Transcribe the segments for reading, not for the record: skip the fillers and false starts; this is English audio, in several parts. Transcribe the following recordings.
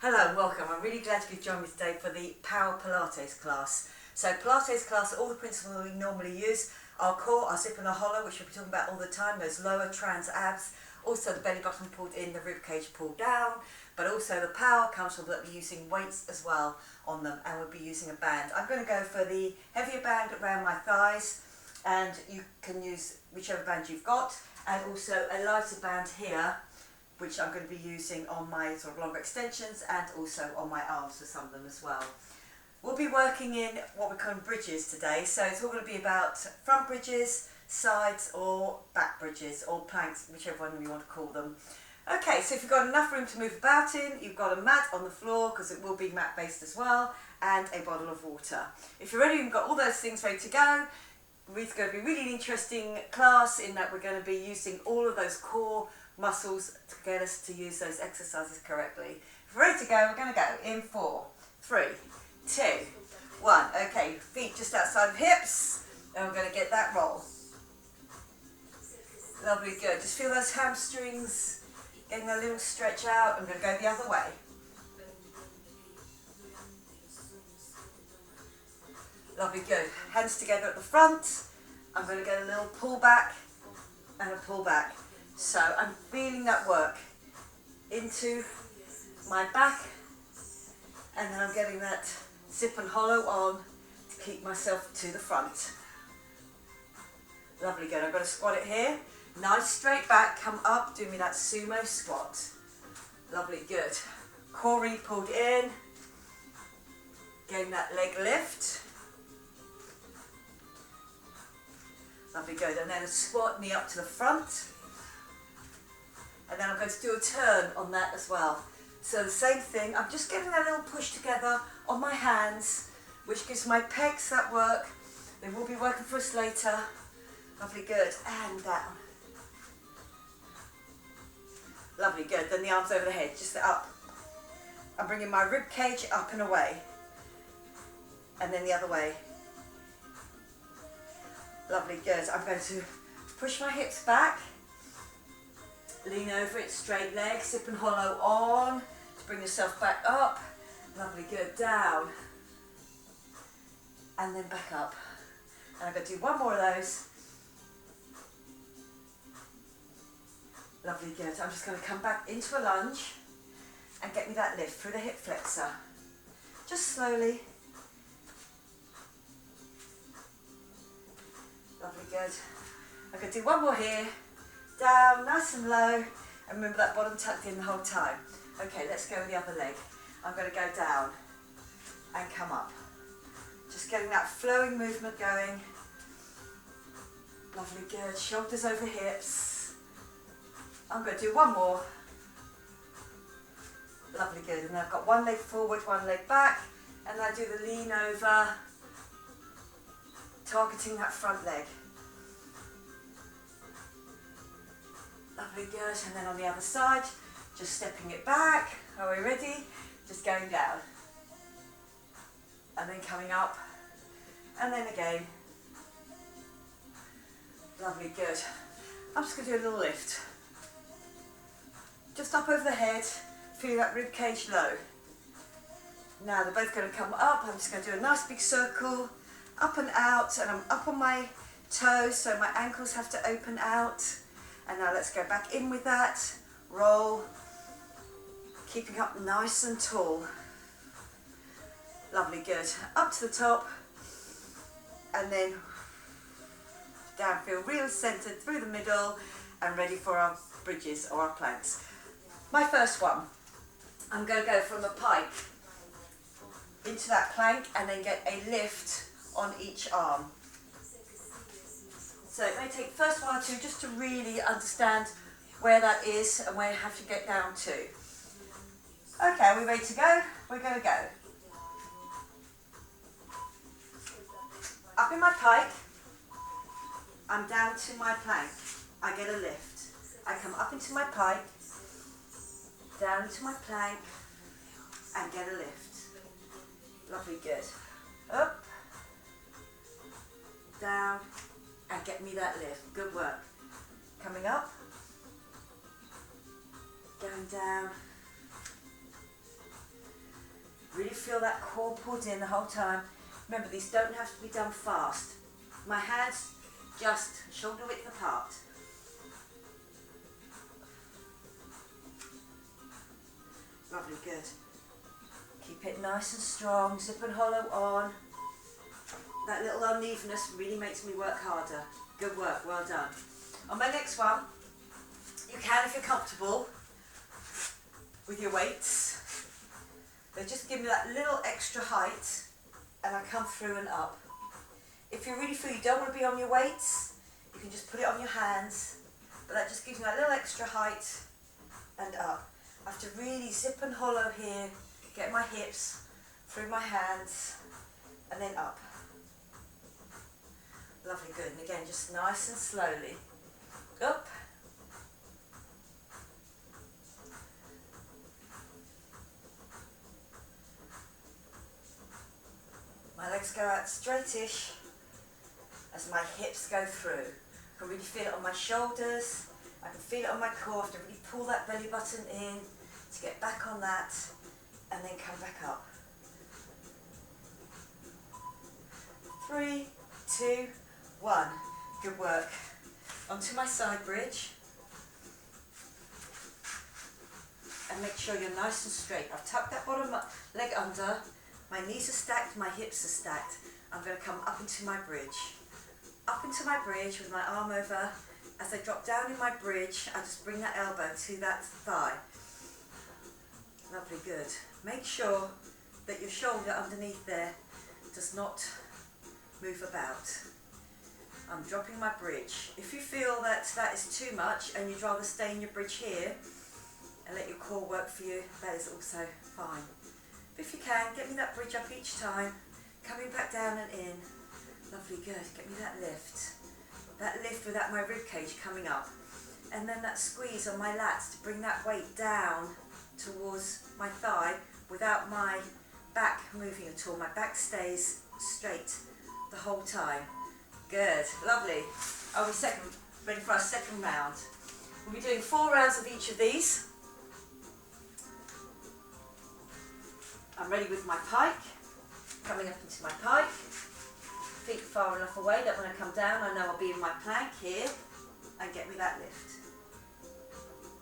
Hello and welcome. I'm really glad you could join me today for the Power Pilates class. So Pilates class, all the principles we normally use, our core, our zip and our hollow, which we'll be talking about all the time, those lower trans abs, also the belly button pulled in, the rib cage pulled down, but also the power comes from that we're using weights as well on them, and we'll be using a band. I'm going to go for the heavier band around my thighs, and you can use whichever band you've got, and also a lighter band here, which I'm going to be using on my sort of longer extensions and also on my arms for some of them as well. We'll be working in what we call bridges today, so it's all going to be about front bridges, sides or back bridges or planks, whichever one you want to call them. Okay, so if you've got enough room to move about in, you've got a mat on the floor because it will be mat based as well, and a bottle of water. If you're ready, you've got all those things ready to go. It's going to be a really interesting class in that we're going to be using all of those core muscles to get us to use those exercises correctly. If we're ready to go, we're going to go in 4, 3, 2, 1. Okay, feet just outside of hips, and we're going to get that roll. Lovely, good. Just feel those hamstrings getting a little stretch out. I'm going to go the other way. Lovely, good. Hands together at the front. I'm going to get a little pull back and a pull back. So I'm feeling that work into my back, and then I'm getting that zip and hollow on to keep myself to the front. Lovely, good. I'm going to squat it here. Nice straight back, come up, do me that sumo squat. Lovely, good. Core really pulled in, getting that leg lift. Lovely, good. And then a squat, knee up to the front. And then I'm going to do a turn on that as well. So the same thing, I'm just getting that little push together on my hands, which gives my pecs that work. They will be working for us later. Lovely, good. And down. Lovely, good. Then the arms over the head, just up. I'm bringing my rib cage up and away. And then the other way. Lovely, good. I'm going to push my hips back. Lean over it, straight leg, zip and hollow on, to bring yourself back up. Lovely, good, down. And then back up. And I'm going to do one more of those. Lovely, good. I'm just going to come back into a lunge and get me that lift through the hip flexor. Just slowly. Lovely, good. I'm going to do one more here. Down, nice and low, and remember that bottom tucked in the whole time. Okay, let's go with the other leg. I'm going to go down and come up. Just getting that flowing movement going. Lovely, good. Shoulders over hips. I'm going to do one more. Lovely, good. And I've got one leg forward, one leg back, and I do the lean over, targeting that front leg. Lovely, good. And then on the other side, just stepping it back. Are we ready? Just going down. And then coming up. And then again. Lovely, good. I'm just going to do a little lift. Just up over the head. Feel that rib cage low. Now they're both going to come up. I'm just going to do a nice big circle. Up and out. And I'm up on my toes, so my ankles have to open out. And now let's go back in with that, roll, keeping up nice and tall. Lovely, good. Up to the top, and then down, feel real centered through the middle, and ready for our bridges or our planks. My first one, I'm going to go from the pike into that plank, and then get a lift on each arm. So it may take first one or two just to really understand where that is and where you have to get down to. Okay, are we ready to go? We're going to go. Up in my pike, I'm down to my plank. I get a lift. I come up into my pike, down to my plank, and get a lift. Lovely, good. Up, down, and get me that lift. Good work. Coming up, going down, feel that core pulled in the whole time. Remember, these don't have to be done fast. My hands just shoulder width apart. Lovely, good. Keep it nice and strong, zip and hollow on. That little unevenness really makes me work harder. Good work, well done. On my next one, you can, if you're comfortable with your weights, they just give me that little extra height and I come through and up. If you really feel you don't want to be on your weights, you can just put it on your hands, but that just gives me that little extra height and up. I have to really zip and hollow here, get my hips through my hands and then up. Lovely, good. And again, just nice and slowly. Up. My legs go out straightish as my hips go through. I can really feel it on my shoulders. I can feel it on my core. I have to really pull that belly button in to get back on that and then come back up. 3, 2, 1. Good work. Onto my side bridge. And make sure you're nice and straight. I've tucked that bottom leg under. My knees are stacked, my hips are stacked. I'm going to come up into my bridge. Up into my bridge with my arm over. As I drop down in my bridge, I just bring that elbow to that thigh. Lovely, good. Make sure that your shoulder underneath there does not move about. I'm dropping my bridge. If you feel that that is too much and you'd rather stay in your bridge here and let your core work for you, that is also fine. But if you can, get me that bridge up each time, coming back down and in. Lovely, good. Get me that lift. That lift without my rib cage coming up. And then that squeeze on my lats to bring that weight down towards my thigh without my back moving at all. My back stays straight the whole time. Good, lovely. Are we ready for our second round? We'll be doing 4 rounds of each of these. I'm ready with my pike. Coming up into my pike. Feet far enough away that when I come down I know I'll be in my plank here and get me that lift.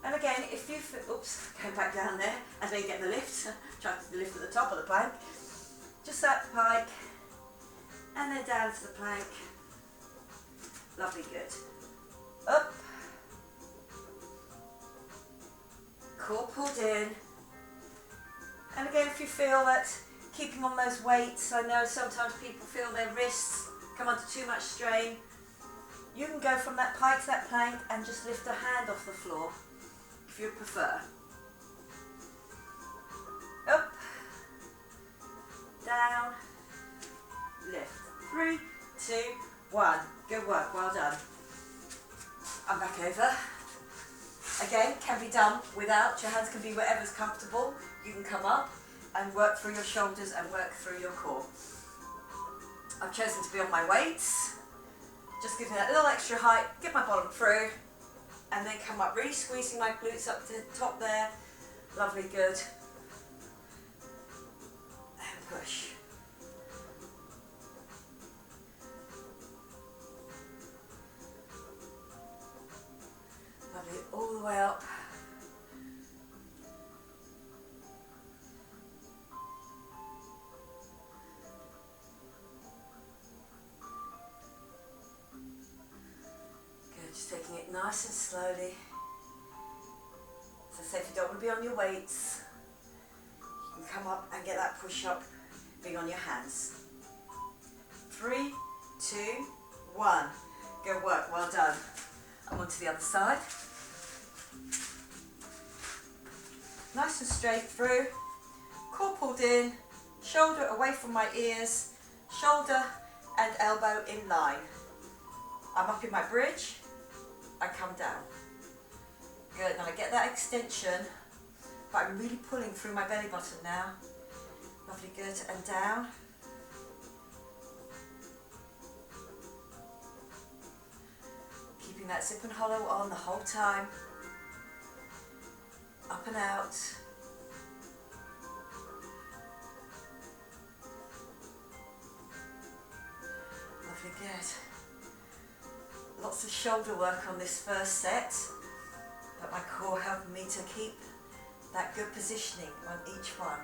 And again, if you feel, oops, going back down there and then get the lift, try to lift at the top of the plank, just that pike and then down to the plank. Lovely, good. Up, core pulled in, and again if you feel that keeping on those weights, I know sometimes people feel their wrists come under too much strain. You can go from that pike to that plank and just lift a hand off the floor if you prefer. Up, down, lift. 3, 2, 1. Good work, well done. I'm back over. Again, can be done without, your hands can be wherever's comfortable. You can come up and work through your shoulders and work through your core. I've chosen to be on my weights. Just give me that little extra height, get my bottom through, and then come up, really squeezing my glutes up to the top there. Lovely, good. And push. Lovely, all the way up. Just taking it nice and slowly. As I say, if you don't want to be on your weights, you can come up and get that push up being on your hands. 3, 2, 1. Good work, well done. I'm on to the other side. Nice and straight through. Core pulled in, shoulder away from my ears, shoulder and elbow in line. I'm up in my bridge. I come down. Good, and I get that extension, but I'm really pulling through my belly button now. Lovely, good, and down. Keeping that zip and hollow on the whole time. Up and out. Good. Lots of shoulder work on this first set, but my core helping me to keep that good positioning on each one.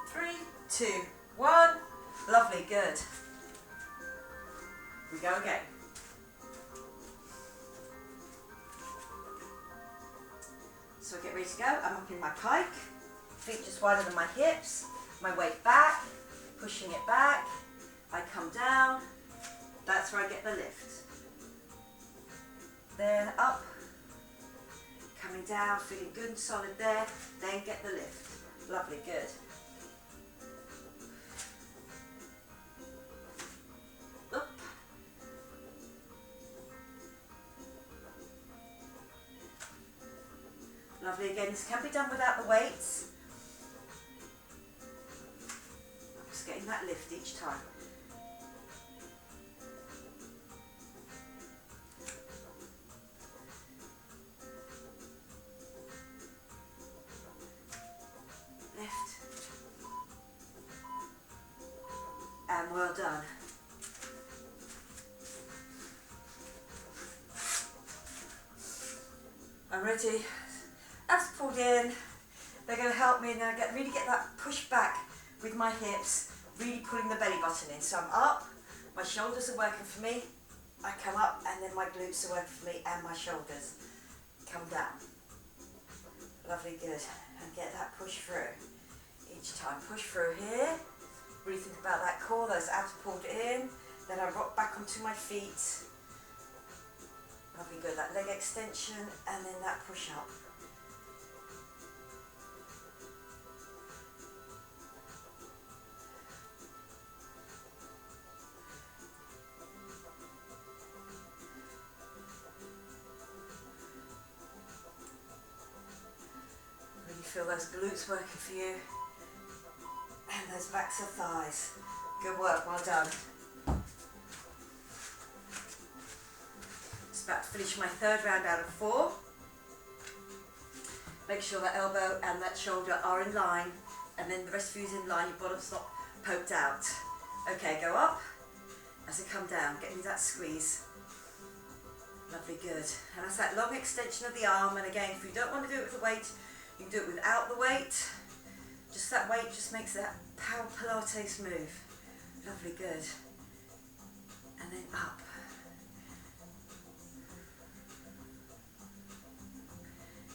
3, 2, 1. Lovely, good. We go again. So get ready to go. I'm up in my pike, feet just wider than my hips, my weight back, pushing it back. I come down, that's where I get the lift. Then up, coming down, feeling good and solid there, then get the lift. Lovely, good. Up. Lovely, again, this can be done without the weights. Just getting that lift each time. And well done. I'm ready. Abs pulled in. They're going to help me now really get that push back with my hips, really pulling the belly button in. So I'm up, my shoulders are working for me. I come up and then my glutes are working for me and my shoulders come down. Lovely, good. And get that push through. Each time, push through here. Really think about that core, those abs pulled in. Then I rock back onto my feet. Lovely, good. That leg extension and then that push up. Really feel those glutes working for you. And those backs of thighs. Good work, well done. Just about to finish my third round out of 4. Make sure that elbow and that shoulder are in line, and then the rest of you is in line, your bottom's not poked out. Okay, go up. As I come down, getting that squeeze. Lovely, good. And that's that long extension of the arm, and again, if you don't want to do it with the weight, you can do it without the weight. Just that weight just makes that power Pilates move. Lovely, good. And then up.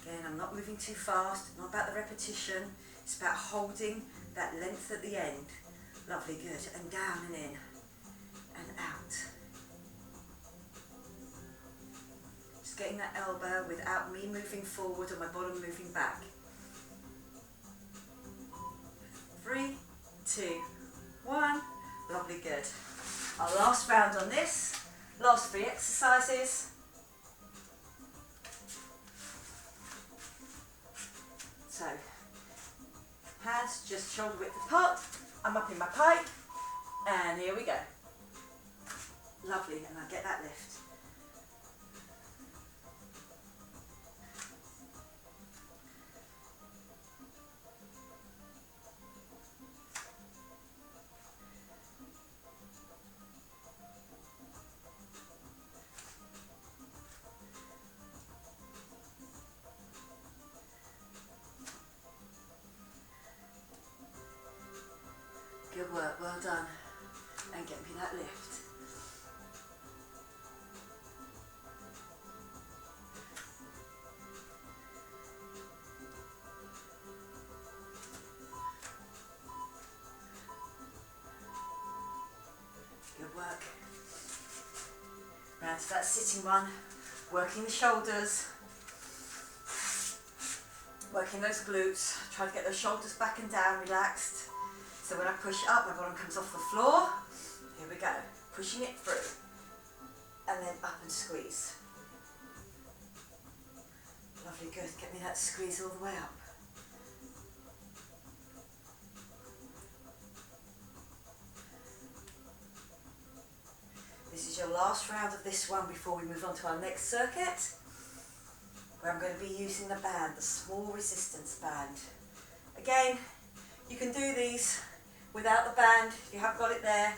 Again, I'm not moving too fast, not about the repetition. It's about holding that length at the end. Lovely, good. And down and in and out. Just getting that elbow without me moving forward or my bottom moving back. 3, 2, 1. Lovely, good. Our last round on this. Last 3 exercises. So, hands just shoulder width apart. I'm up in my pike. And here we go. Lovely, and I get that lift. Good work, well done. And get me that lift. Good work. Round to that sitting one, working the shoulders, working those glutes, try to get those shoulders back and down, relaxed. So when I push up, my bottom comes off the floor. Here we go, pushing it through. And then up and squeeze. Lovely, good. Get me that squeeze all the way up. This is your last round of this one before we move on to our next circuit, where I'm going to be using the band, the small resistance band. Again, you can do these without the band, if you haven't got it there.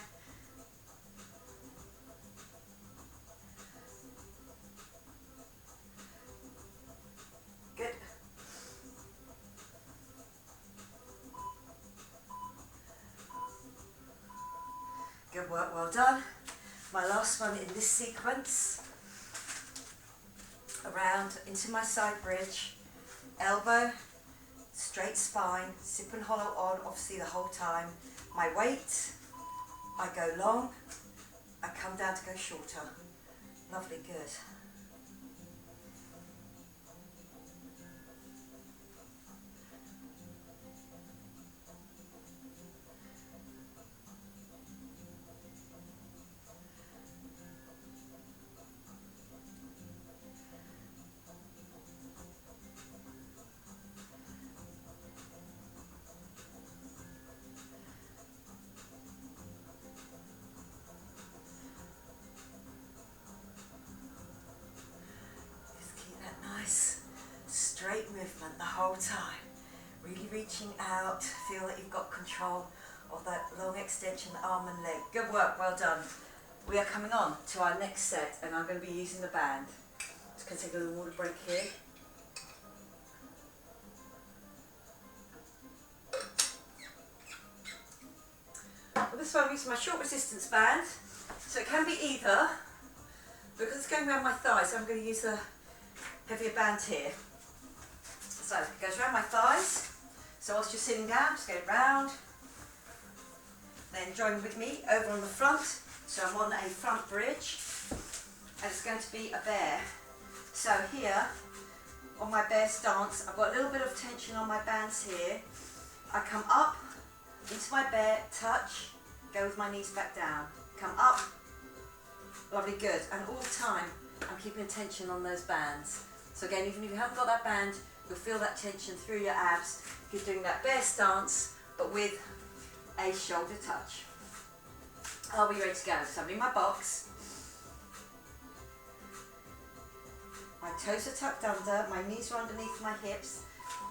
Good. Good work, well done. My last one in this sequence. Around into my side bridge, elbow, straight spine, sip and hollow on, obviously the whole time. My weight, I go long, I come down to go shorter. Lovely, good. Straight movement the whole time, really reaching out, feel that you've got control of that long extension arm and leg. Good work, well done. We are coming on to our next set and I'm going to be using the band. Just going to take a little water break here. Well, this one I'm using my short resistance band, so it can be either, because it's going around my thighs, so I'm going to use the heavier band here. So it goes around my thighs, so whilst you're sitting down, just go round, then join with me over on the front, so I'm on a front bridge, and it's going to be a bear. So here, on my bear stance, I've got a little bit of tension on my bands here, I come up into my bear, touch, go with my knees back down, come up, lovely, good, and all the time I'm keeping tension on those bands. So again, even if you haven't got that band, you'll feel that tension through your abs. You're doing that bear stance, but with a shoulder touch. Are we ready to go? So I'm in my box. My toes are tucked under, my knees are underneath my hips,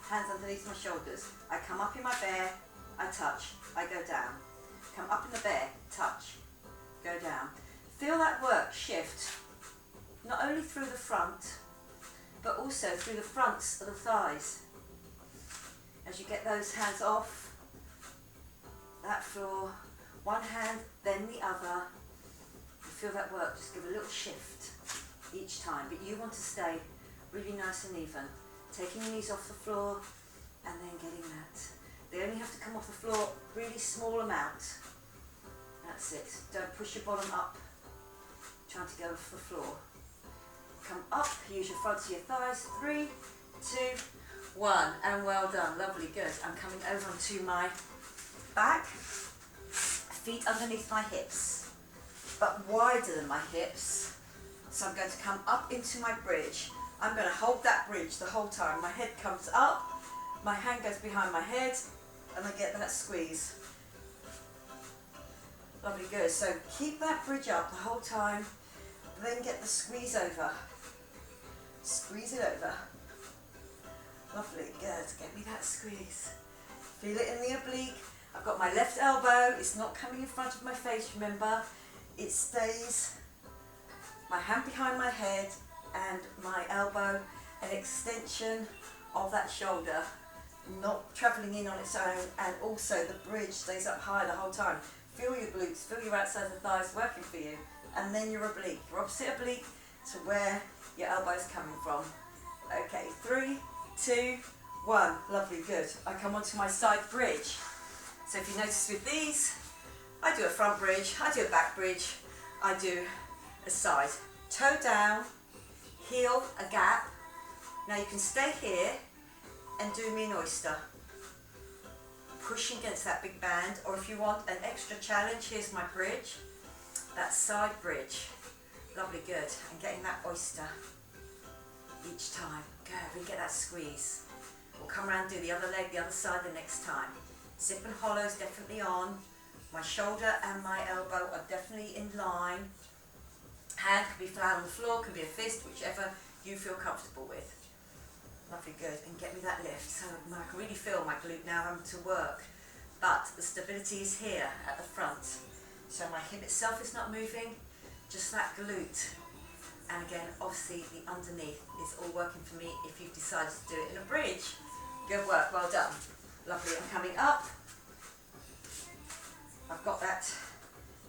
hands underneath my shoulders. I come up in my bear, I touch, I go down. Come up in the bear, touch, go down. Feel that work shift, not only through the front, but also through the fronts of the thighs. As you get those hands off that floor, one hand, then the other, you feel that work, just give a little shift each time, but you want to stay really nice and even. Taking your knees off the floor and then getting that. They only have to come off the floor really small amount. That's it. Don't push your bottom up, trying to go off the floor. Come up, use your fronts of your thighs. 3, 2, 1, and well done. Lovely, good. I'm coming over onto my back, feet underneath my hips, but wider than my hips. So I'm going to come up into my bridge. I'm going to hold that bridge the whole time. My head comes up, my hand goes behind my head, and I get that squeeze. Lovely, good. So keep that bridge up the whole time, then get the squeeze over. Squeeze it over. Lovely, good. Get me that squeeze. Feel it in the oblique. I've got my left elbow. It's not coming in front of my face, remember. It stays. My hand behind my head and my elbow, an extension of that shoulder, not travelling in on its own, and also the bridge stays up high the whole time. Feel your glutes, feel your outside of the thighs working for you, and then your oblique, your opposite oblique to where your elbow's coming from. Okay, 3, 2, 1, lovely, good. I come onto my side bridge. So if you notice with these, I do a front bridge, I do a back bridge, I do a side. Toe down, heel, a gap. Now you can stay here and do me an oyster. Pushing against that big band, or if you want an extra challenge, here's my bridge. That side bridge. Lovely, good. And getting that oyster each time. Good, and get that squeeze. We'll come around and do the other leg, the other side the next time. Zip and hollow's definitely on. My shoulder and my elbow are definitely in line. Hand can be flat on the floor, can be a fist, whichever you feel comfortable with. Lovely, good. And get me that lift. So I can really feel my glute now having to work but the stability is here at the front. So my hip itself is not moving, just that glute. And again, obviously the underneath is all working for me if you've decided to do it in a bridge. Good work, well done. Lovely, I'm coming up. I've got that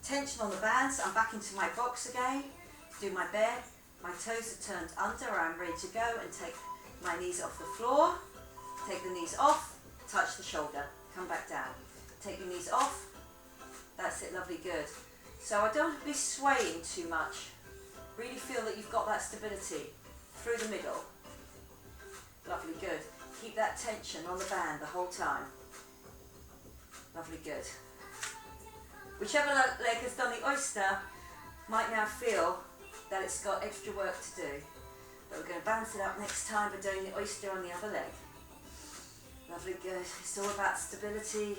tension on the bands. I'm back into my box again. Do my bear. My toes are turned under. I'm ready to go and take my knees off the floor. Take the knees off. Touch the shoulder. Come back down. Take your knees off. That's it, lovely, good. So I don't be swaying too much. Really feel that you've got that stability through the middle. Lovely, good. Keep that tension on the band the whole time. Lovely, good. Whichever leg has done the oyster might now feel that it's got extra work to do. But we're going to balance it up next time by doing the oyster on the other leg. Lovely, good. It's all about stability.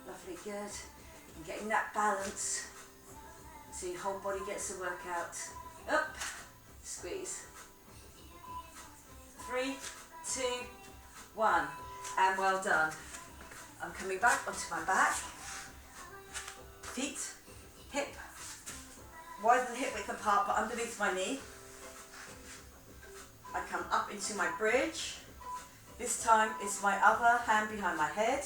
Lovely, good. And getting that balance so your whole body gets a workout. Up, squeeze. 3, 2, 1. And well done. I'm coming back onto my back. Feet, hip, widen the hip width apart but underneath my knee. I come up into my bridge. This time it's my other hand behind my head.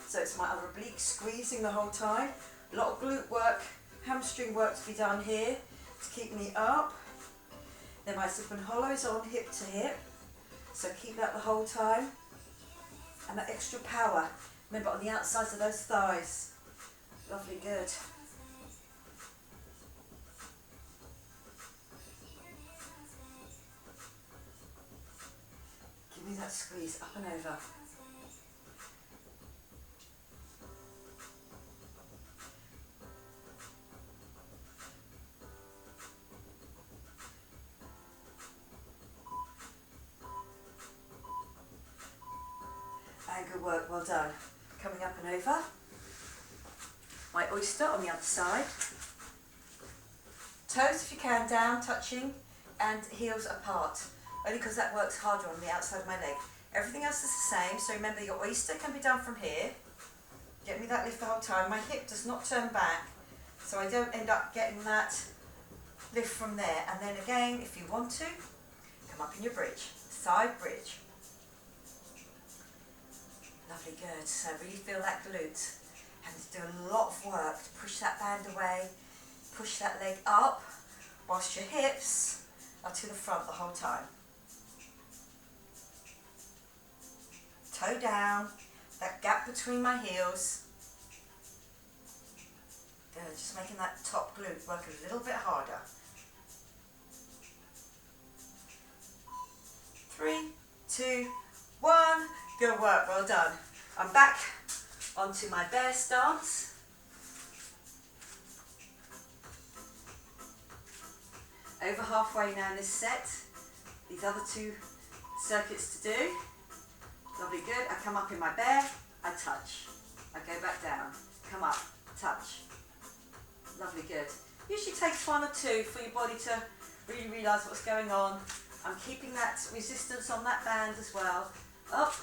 So it's my other oblique squeezing the whole time. A lot of glute work, hamstring work to be done here to keep me up. Then my slip and hollow is on hip to hip. So keep that the whole time. And that extra power. Remember on the outsides of those thighs. Lovely, good. Give me that squeeze up and over. And good work, well done. Coming up and over. My oyster on the other side. Toes, if you can, down, touching, and heels apart. Only because that works harder on the outside of my leg. Everything else is the same, so remember your oyster can be done from here. Get me that lift the whole time. My hip does not turn back, so I don't end up getting that lift from there. And then again, if you want to, come up in your bridge, side bridge. Lovely, good. So really feel that glute. Having to do a lot of work to push that band away, push that leg up, whilst your hips are to the front the whole time. Toe down, that gap between my heels. Good, just making that top glute work a little bit harder. 3, 2, 1. Good work, well done. I'm back onto my bear stance. Over halfway now in this set. These other 2 circuits to do. Lovely, good. I come up in my bear, I touch. I go back down, come up, touch. Lovely, good. Usually takes 1 or 2 for your body to really realise what's going on. I'm keeping that resistance on that band as well. Up.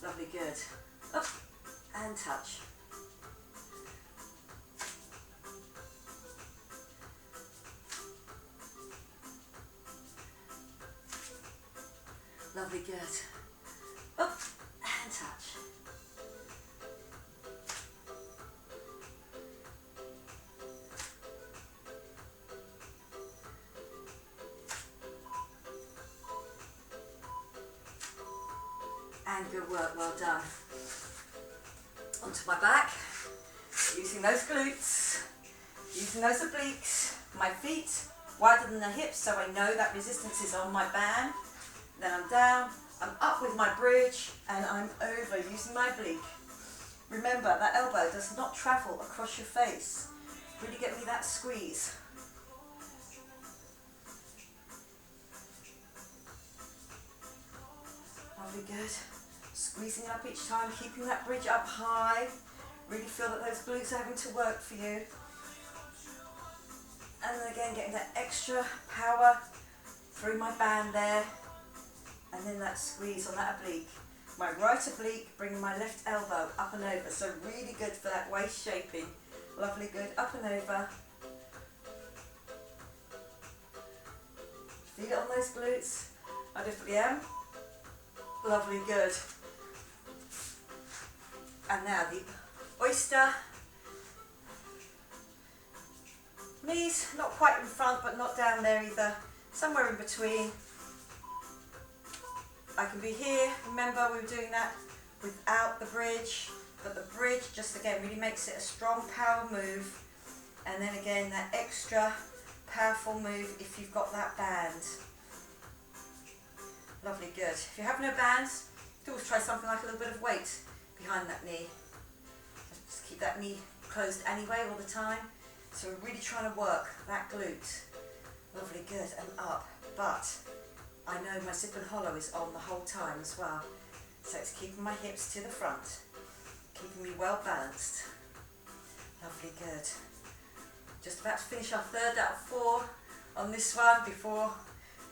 Lovely, good. Up and touch. Lovely, good. Up and touch. And good work, well done. Onto my back, using those glutes, using those obliques, my feet wider than the hips so I know that resistance is on my band. Then I'm down, I'm up with my bridge, and I'm over using my oblique. Remember, that elbow does not travel across your face. Really get me that squeeze. Lovely, good. Squeezing up each time, keeping that bridge up high. Really feel that those glutes are having to work for you. And then again, getting that extra power through my band there. And then that squeeze on that oblique. my right oblique, bringing my left elbow up and over. So really good for that waist shaping. Lovely, good, up and over. Feel it on those glutes. I definitely am. Lovely, good. And now the oyster. Knees not quite in front, but not down there either. Somewhere in between. I can be here. Remember, we were doing that without the bridge, but the bridge just again really makes it a strong power move. And then again, that extra powerful move if you've got that band. Lovely, good. If you have no bands, you can always try something like a little bit of weight behind that knee. Just keep that knee closed anyway all the time. So we're really trying to work that glute. Lovely, good, and up. But I know my zip and hollow is on the whole time as well. So it's keeping my hips to the front, keeping me well balanced. Lovely, good. Just about to finish our third out of 4 on this one before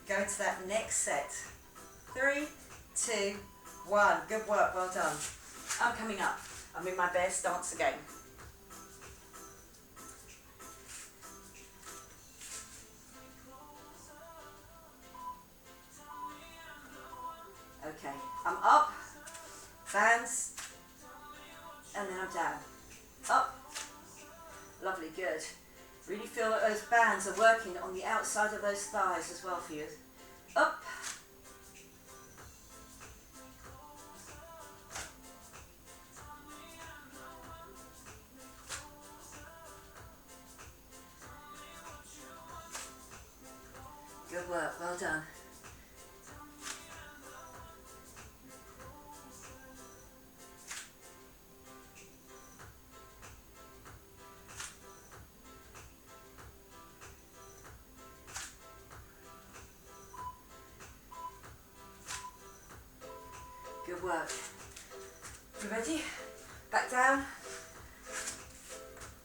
going to that next set. 3, 2, 1. Good work, well done. I'm coming up. I'm in my bear stance again. Okay, I'm up, bands, and then I'm down. Up. Lovely, good. Really feel that those bands are working on the outside of those thighs as well for you. Up. Good work, well done. Good work. You ready? Back down.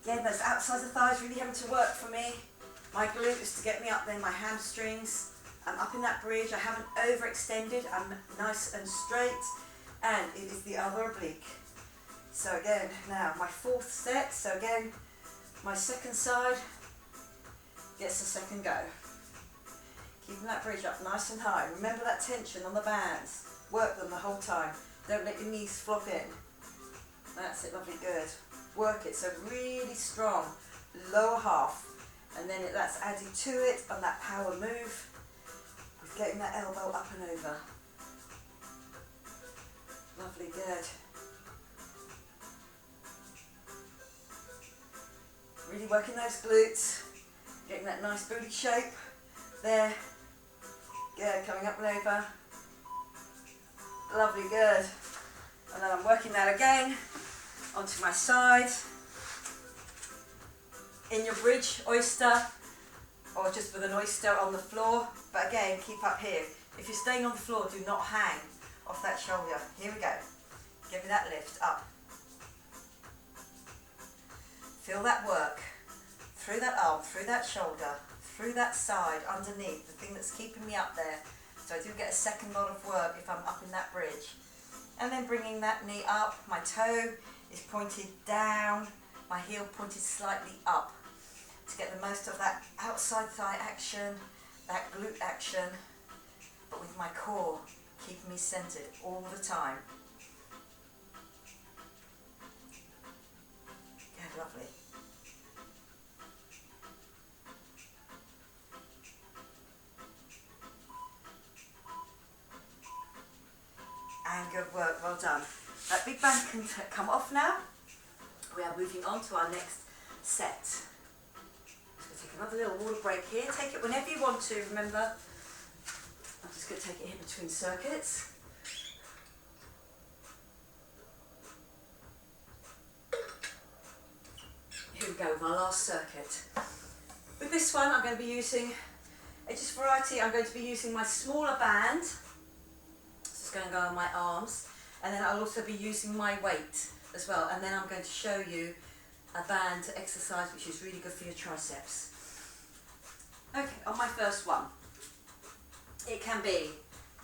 Again, those outside of the thighs really having to work for me. My glutes to get me up there, my hamstrings. I'm up in that bridge. I haven't overextended. I'm nice and straight. And it is the other oblique. So again, now my 4th set. So again, my second side gets a second go. Keeping that bridge up nice and high. Remember that tension on the bands. Work them the whole time. Don't let your knees flop in. That's it, lovely, good. Work it, so really strong. Lower half. And then that's adding to it on that power move with getting that elbow up and over. Lovely, good. Really working those glutes. Getting that nice booty shape. There. Good, coming up and over. Lovely, good. And then I'm working that again onto my side. In your bridge, oyster, or just with an oyster on the floor. But again, keep up here. If you're staying on the floor, do not hang off that shoulder. Here we go. Give me that lift up. Feel that work through that arm, through that shoulder, through that side, underneath, the thing that's keeping me up there. So I do get a second lot of work if I'm up in that bridge. And then bringing that knee up, my toe is pointed down, my heel pointed slightly up to get the most of that outside thigh action, that glute action, but with my core keeping me centered all the time. Good, lovely. And good work, well done. That big band can come off now. We are moving on to our next set. Just going to take another little water break here. Take it whenever you want to, remember. I'm just going to take it here between circuits. Here we go with our last circuit. With this one, I'm going to be using, it's just variety, I'm going to be using my smaller band. It's going to go on my arms, and then I'll also be using my weight as well, and then I'm going to show you a band exercise which is really good for your triceps. Okay, on my first one, it can be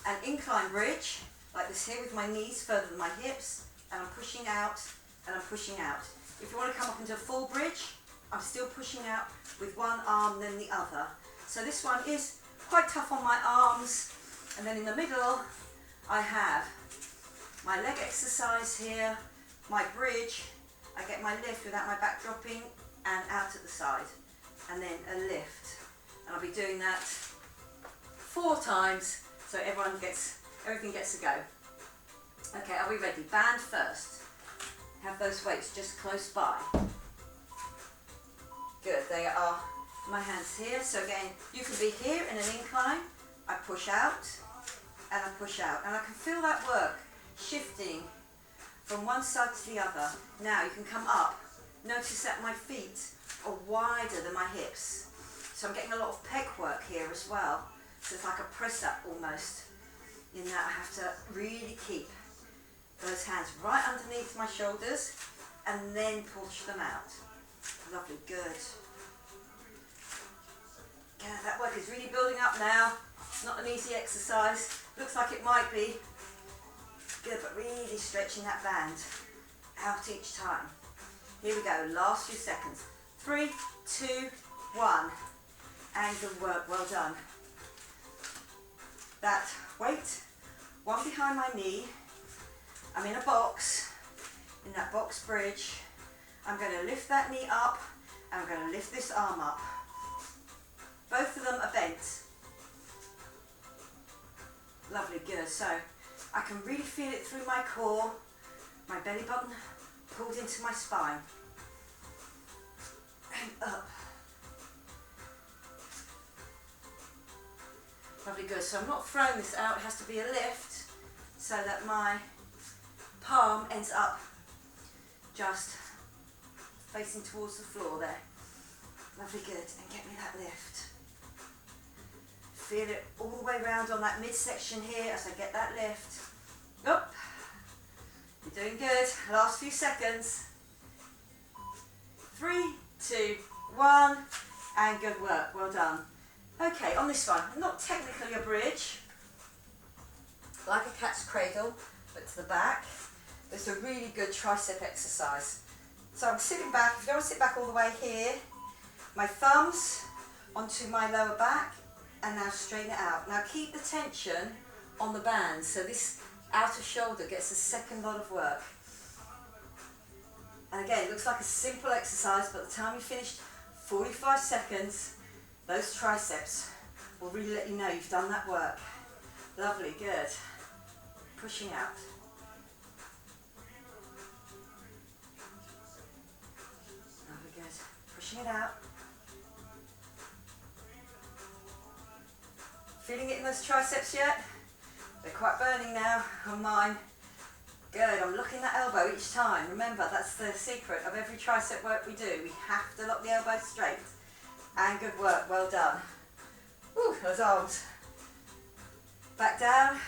an incline bridge, like this here with my knees further than my hips, and I'm pushing out and I'm pushing out. If you want to come up into a full bridge, I'm still pushing out with one arm then the other. So this one is quite tough on my arms, and then in the middle I have my leg exercise here, my bridge, I get my lift without my back dropping and out at the side, and then a lift. And I'll be doing that 4 times so everything gets a go. Okay, are we ready? Band first. Have those weights just close by. Good, they are my hands here. So again, you can be here in an incline. I push out and I push out, and I can feel that work shifting from one side to the other. Now you can come up. Notice that my feet are wider than my hips. So I'm getting a lot of pec work here as well. So it's like a press up almost. In that I have to really keep those hands right underneath my shoulders and then push them out. Lovely, good. Yeah, that work is really building up now. It's not an easy exercise. Looks like it might be. Good, but really stretching that band out each time. Here we go, last few seconds. 3, 2, 1. And good work, well done. That weight, one behind my knee. I'm in a box, in that box bridge. I'm going to lift that knee up, and I'm going to lift this arm up. Both of them are bent. Lovely, good. So I can really feel it through my core, my belly button pulled into my spine. And up. Lovely, good. So I'm not throwing this out, it has to be a lift so that my palm ends up just facing towards the floor there. Lovely, good. And get me that lift. Feel it all the way around on that midsection here as I get that lift. Up. You're doing good. Last few seconds. 3, 2, 1. And good work. Well done. Okay, on this one, not technically a bridge, like a cat's cradle, but to the back. It's a really good tricep exercise. So I'm sitting back. If you don't want to sit back all the way here, my thumbs onto my lower back, and now straighten it out. Now keep the tension on the band, so this outer shoulder gets a second lot of work. And again, it looks like a simple exercise, but by the time you finished 45 seconds, those triceps will really let you know you've done that work. Lovely, good. Pushing out. Lovely, good. Pushing it out. Feeling it in those triceps yet? They're quite burning now on mine. Good, I'm locking that elbow each time. Remember, that's the secret of every tricep work we do. We have to lock the elbow straight. And good work, well done. Woo, those arms. Back down.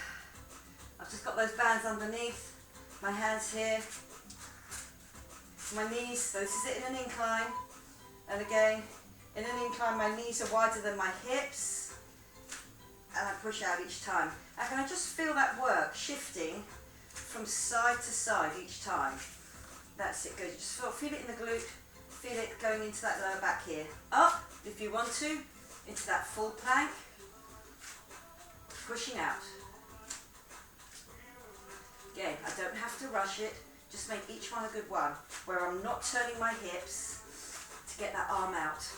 I've just got those bands underneath. My hands here. My knees, so this is it in an incline. And again, in an incline, my knees are wider than my hips. And I push out each time. And can I just feel that work shifting from side to side each time? That's it, good. You just feel it in the glute. Feel it going into that lower back here. Up, if you want to, into that full plank. Pushing out. Again, I don't have to rush it. Just make each one a good one, where I'm not turning my hips to get that arm out.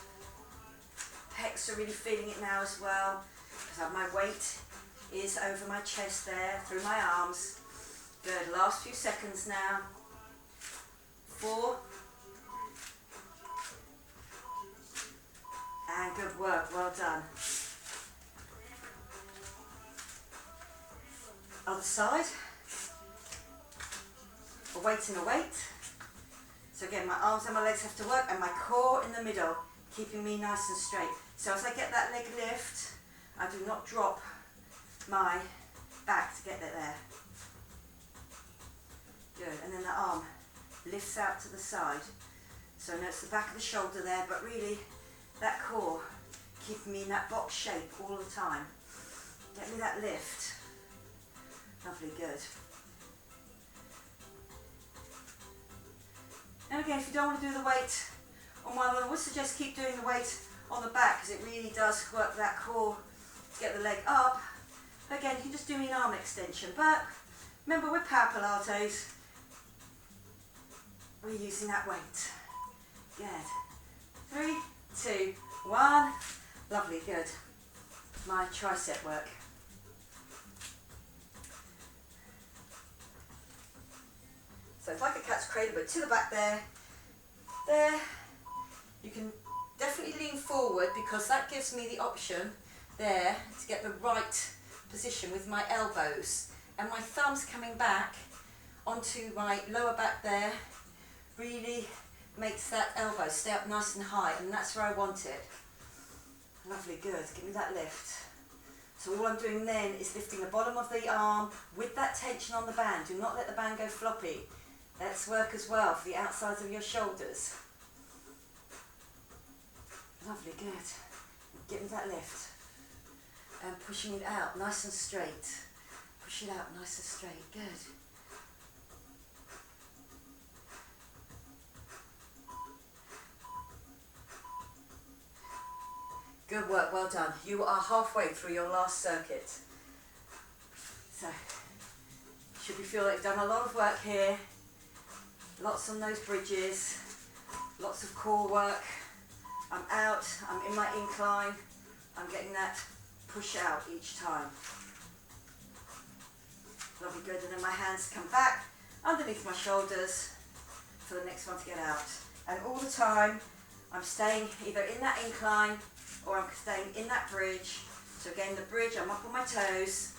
Pecs are really feeling it now as well, because my weight is over my chest there, through my arms. Good, last few seconds now. 4. And good work, well done. Other side. A weight in a weight. So again, my arms and my legs have to work, and my core in the middle, keeping me nice and straight. So as I get that leg lift, I do not drop my back to get it there. Good, and then the arm lifts out to the side. So I know it's the back of the shoulder there, but really that core keeping me in that box shape all the time. Get me that lift. Lovely, good. good. And again, if you don't want to do the weight on one, I would suggest keep doing the weight on the back because it really does work that core to get the leg up. Again, you can just do an arm extension, but remember with Power Pilates, we're using that weight. Good. 3, 2, 1. Lovely, good. My tricep work. So it's like a cat's cradle, but to the back there. There. You can definitely lean forward because that gives me the option there to get the right position with my elbows. And my thumbs coming back onto my lower back there really makes that elbow stay up nice and high, and that's where I want it. Lovely, good. Give me that lift. So all I'm doing then is lifting the bottom of the arm with that tension on the band. Do not let the band go floppy. Let's work as well for the outsides of your shoulders. Lovely, good. Give me that lift. And pushing it out nice and straight. Push it out nice and straight. Good. Good work, well done. You are halfway through your last circuit. So, should we feel like you've done a lot of work here? Lots on those bridges, lots of core work. I'm out, I'm in my incline, I'm getting that push out each time. Lovely, good, and then my hands come back underneath my shoulders for the next one to get out. And all the time, I'm staying either in that incline or I'm staying in that bridge. So again, the bridge, I'm up on my toes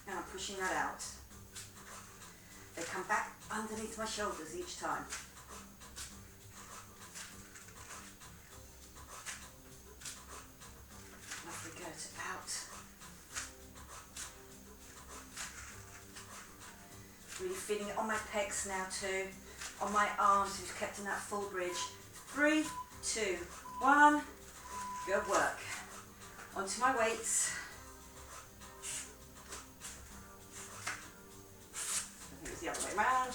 and I'm pushing that out. They come back underneath my shoulders each time. Lovely, good, out. Really feeling it on my pecs now too, on my arms, who's kept in that full bridge. 3, 2, 1, good work. Onto my weights. I think it's the other way around.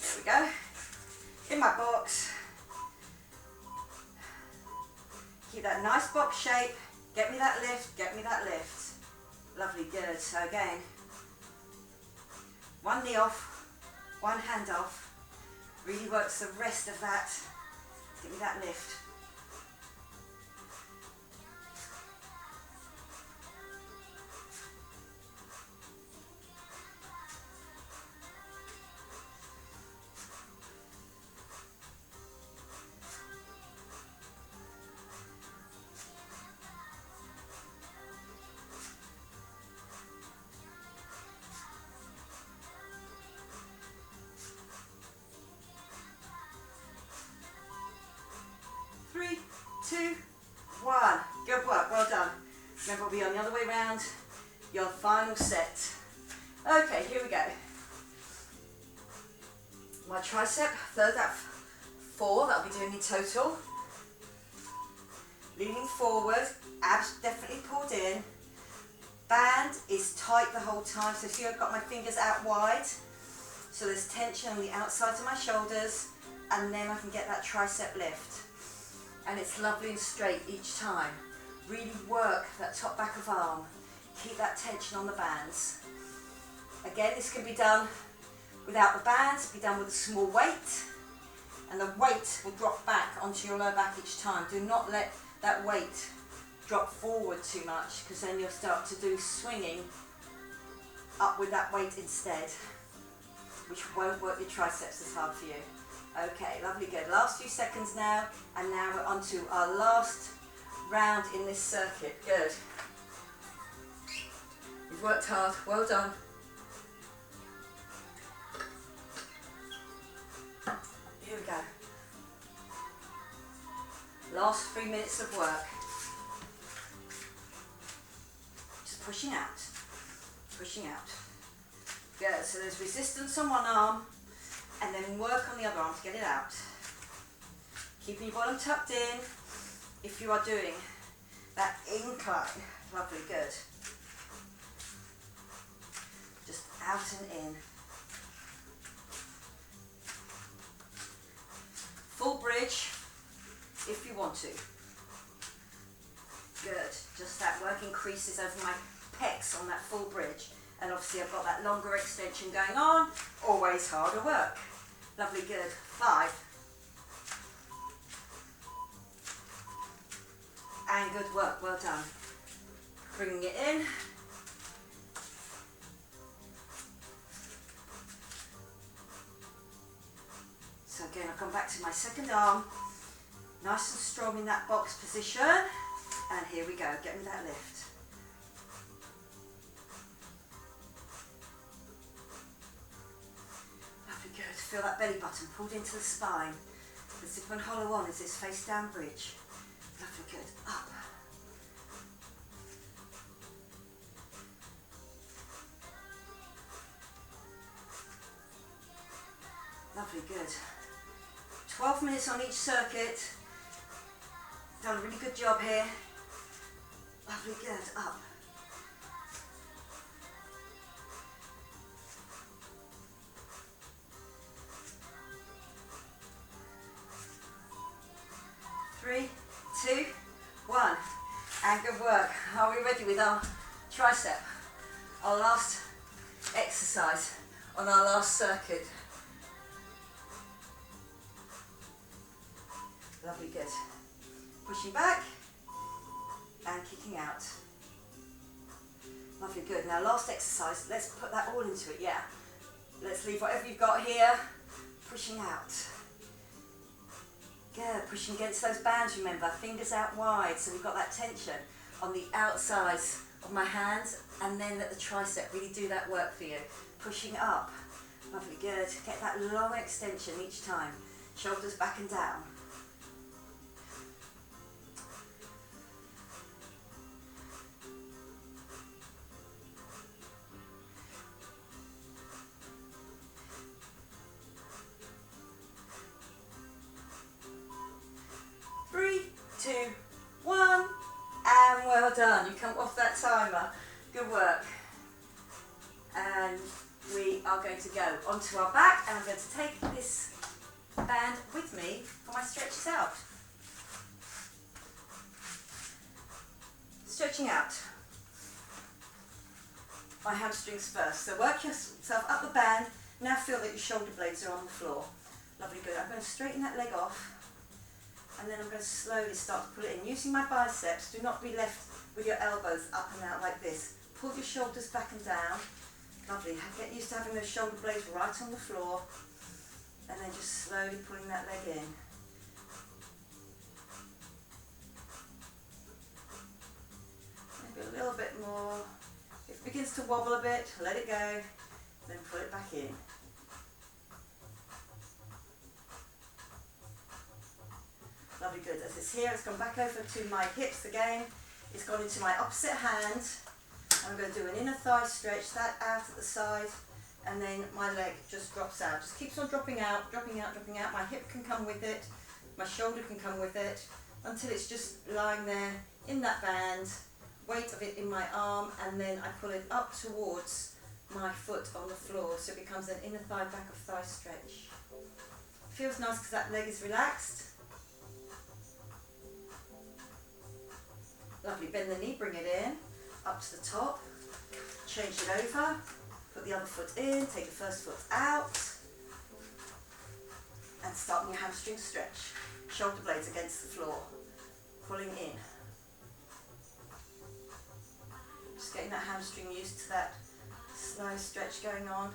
There we go. In my box. Keep that nice box shape. Get me that lift, get me that lift. Lovely, good. So again, one knee off, one hand off. Really works the rest of that. Give me that lift. Three, 2, 1. Good work, well done. Remember, we'll be on the other way round. Your final set. Okay, here we go. My tricep, third out 4, that'll be doing in total. Leaning forward, abs definitely pulled in. Band is tight the whole time, so see I've got my fingers out wide. So there's tension on the outsides of my shoulders, and then I can get that tricep lift. And it's lovely and straight each time. Really work that top back of arm. Keep that tension on the bands. Again, this can be done without the bands, be done with a small weight, and the weight will drop back onto your lower back each time. Do not let that weight drop forward too much, because then you'll start to do swinging up with that weight instead, which won't work your triceps as hard for you. Okay, lovely, good. Last few seconds now, and now we're on to our last round in this circuit. Good. You've worked hard, well done. Here we go. Last 3 minutes of work. Just pushing out, pushing out. Good, so there's resistance on one arm, and then work on the other arm to get it out. Keeping your bottom tucked in if you are doing that incline. Lovely, good. Just out button in. Full bridge if you want to. Good, just that work increases over my pecs on that full bridge. And obviously I've got that longer extension going on, always harder work. Lovely, good. 5. And good work, well done. Bringing it in. So again, I've gone back to my second arm, nice and strong in that box position. And here we go, get me that lift. Lovely, good. Feel that belly button pulled into the spine. The zip and hollow on is this face down bridge. Lovely, good. Up. Lovely, good. 12 minutes on each circuit. Done a really good job here. Lovely, good. Up. Three, 2, 1. And good work. Are we ready with our tricep? Our last exercise on our last circuit. Lovely, good. Pushing back and kicking out. Lovely, good. Now last exercise, let's put that all into it, yeah. Let's leave whatever you've got here, pushing out. Good, pushing against those bands, remember, fingers out wide, so we've got that tension on the outsides of my hands, and then let the tricep really do that work for you. Pushing up. Lovely, good. Get that long extension each time. Shoulders back and down. Well done, you come off that timer. Good work. And we are going to go onto our back, and I'm going to take this band with me for my stretches out. Stretching out. My hamstrings first. So work yourself up the band. Now feel that your shoulder blades are on the floor. Lovely, good. I'm going to straighten that leg off. And then I'm going to slowly start to pull it in. Using my biceps, do not be left with your elbows up and out like this. Pull your shoulders back and down. Lovely. Get used to having those shoulder blades right on the floor. And then just slowly pulling that leg in. Maybe a little bit more. If it begins to wobble a bit, let it go. Then pull it back in. Lovely, good. As it's here, it's gone back over to my hips again. It's gone into my opposite hand. I'm going to do an inner thigh stretch, that out at the side, and then my leg just drops out. Just keeps on dropping out, dropping out, dropping out. My hip can come with it, my shoulder can come with it, until it's just lying there in that band, weight of it in my arm, and then I pull it up towards my foot on the floor, so it becomes an inner thigh, back of thigh stretch. Feels nice because that leg is relaxed. Lovely, bend the knee, bring it in, up to the top, change it over, put the other foot in, take the first foot out, and start your hamstring stretch. Shoulder blades against the floor, pulling in. Just getting that hamstring used to that slow stretch going on.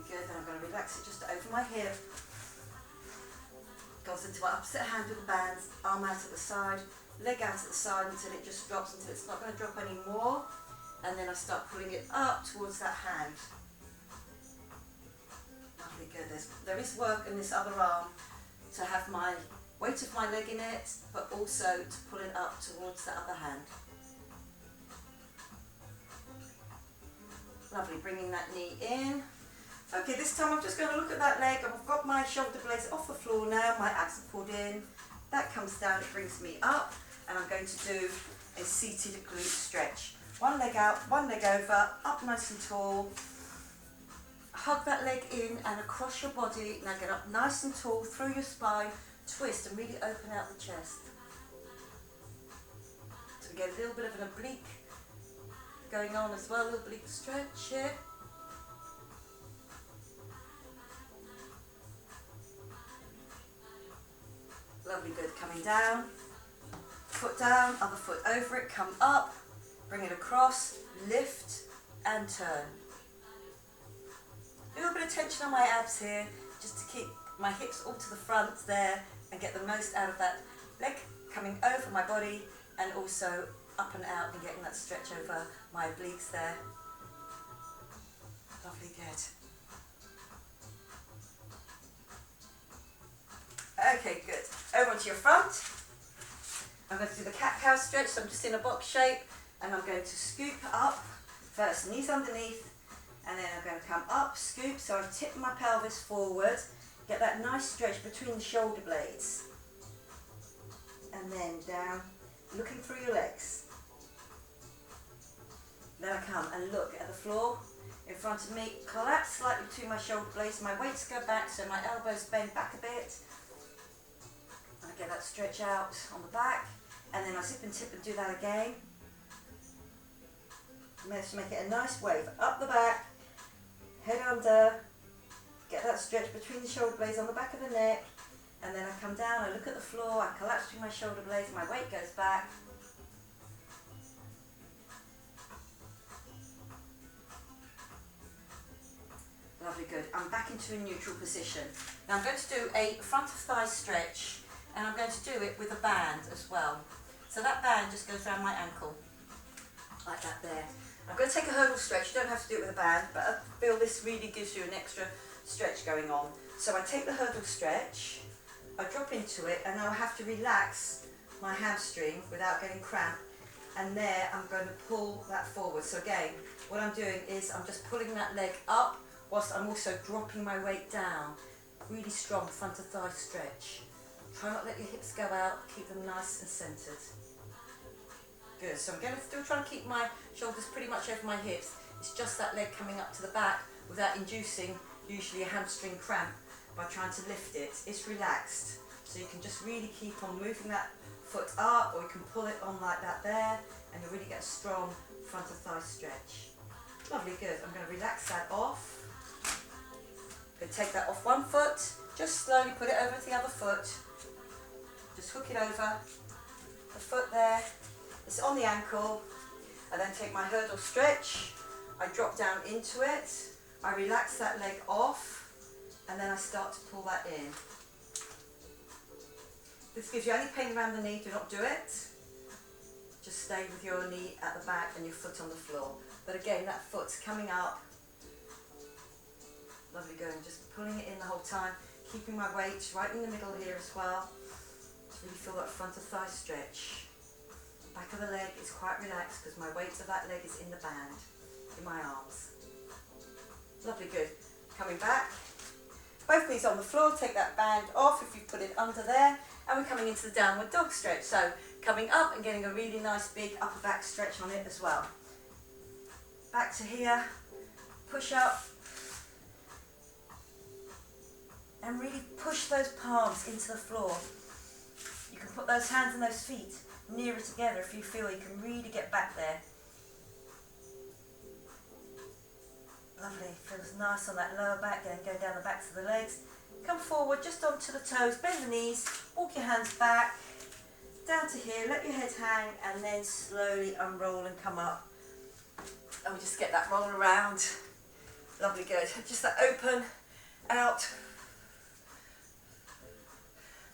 Good, then I'm going to relax it just over my hip. Goes into my opposite hand with the bands, arm out at the side, leg out at the side until it just drops, until it's not going to drop any more. And then I start pulling it up towards that hand. Lovely, good. There is work in this other arm to have my weight of my leg in it, but also to pull it up towards the other hand. Lovely, bringing that knee in. Okay, this time I'm just going to look at that leg. I've got my shoulder blades off the floor now, my abs are pulled in. That comes down, it brings me up, and I'm going to do a seated glute stretch. One leg out, one leg over, up nice and tall. Hug that leg in and across your body. Now get up nice and tall through your spine, twist and really open out the chest. So we get a little bit of an oblique going on as well, a little oblique stretch here. Lovely, good. Coming down, foot down, other foot over it, come up, bring it across, lift and turn. A little bit of tension on my abs here, just to keep my hips all to the front there and get the most out of that leg coming over my body and also up and out and getting that stretch over my obliques there. Lovely, good. Okay, good. Over onto your front. I'm going to do the cat-cow stretch, so I'm just in a box shape and I'm going to scoop up. First, knees underneath, and then I'm going to come up, scoop, so I've tipped my pelvis forward, get that nice stretch between the shoulder blades. And then down, looking through your legs. Then I come and look at the floor in front of me, collapse slightly between my shoulder blades, my weights go back so my elbows bend back a bit. I get that stretch out on the back, and then I zip and tip and do that again. Let's make it a nice wave up the back, head under, get that stretch between the shoulder blades on the back of the neck, and then I come down, I look at the floor, I collapse between my shoulder blades, my weight goes back. Lovely, good. I'm back into a neutral position. Now I'm going to do a front of thigh stretch, and I'm going to do it with a band as well. So that band just goes around my ankle, like that there. I'm going to take a hurdle stretch. You don't have to do it with a band, but I feel this really gives you an extra stretch going on. So I take the hurdle stretch, I drop into it, and now I have to relax my hamstring without getting cramp. And there I'm going to pull that forward. So again, what I'm doing is I'm just pulling that leg up whilst I'm also dropping my weight down. Really strong front of thigh stretch. Try not to let your hips go out, keep them nice and centred. Good, so I'm going to still try and keep my shoulders pretty much over my hips. It's just that leg coming up to the back without inducing usually a hamstring cramp by trying to lift it. It's relaxed, so you can just really keep on moving that foot up, or you can pull it on like that there, and you'll really get a strong front of thigh stretch. Lovely, good. I'm going to relax that off. I'm going to take that off one foot, just slowly put it over to the other foot. Just hook it over the foot there. It's on the ankle. I then take my hurdle stretch, I drop down into it, I relax that leg off, and then I start to pull that in. This gives you any pain around the knee, do not do it. Just stay with your knee at the back and your foot on the floor. But again, that foot's coming up. Lovely, going, just pulling it in the whole time, keeping my weight right in the middle here as well. To really feel that front of thigh stretch. Back of the leg is quite relaxed because my weight of that leg is in the band, in my arms. Lovely, good. Coming back. Both knees on the floor, take that band off if you put it under there, and we're coming into the downward dog stretch. So coming up and getting a really nice big upper back stretch on it as well. Back to here, push up, and really push those palms into the floor. You can put those hands and those feet nearer together if you feel you can really get back there. Lovely, feels nice on that lower back, then going down the backs of the legs. Come forward, just onto the toes, bend the knees, walk your hands back, down to here, let your head hang, and then slowly unroll and come up. And we just get that roll around. Lovely, good. Just that open, out.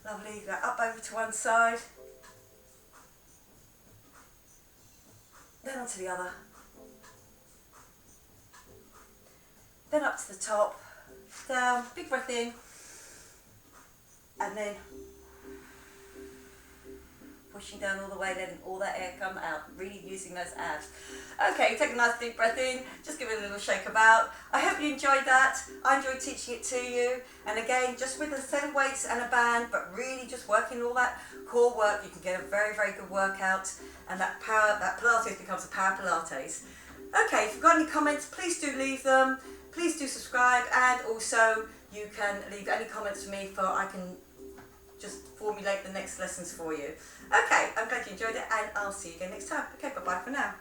Lovely, go up over to one side. Then onto the other. Then up to the top, down, big breath in, and then pushing down all the way, letting all that air come out, really using those abs. Okay, take a nice deep breath in, just give it a little shake about. I hope you enjoyed that. I enjoyed teaching it to you. And again, just with the same weights and a band, but really just working all that core work, you can get a very, very good workout. And that Pilates becomes a power Pilates. Okay, if you've got any comments, please do leave them. Please do subscribe, and also you can leave any comments for me so I can just formulate the next lessons for you. Okay, I'm glad you enjoyed it, and I'll see you again next time. Okay, bye-bye for now.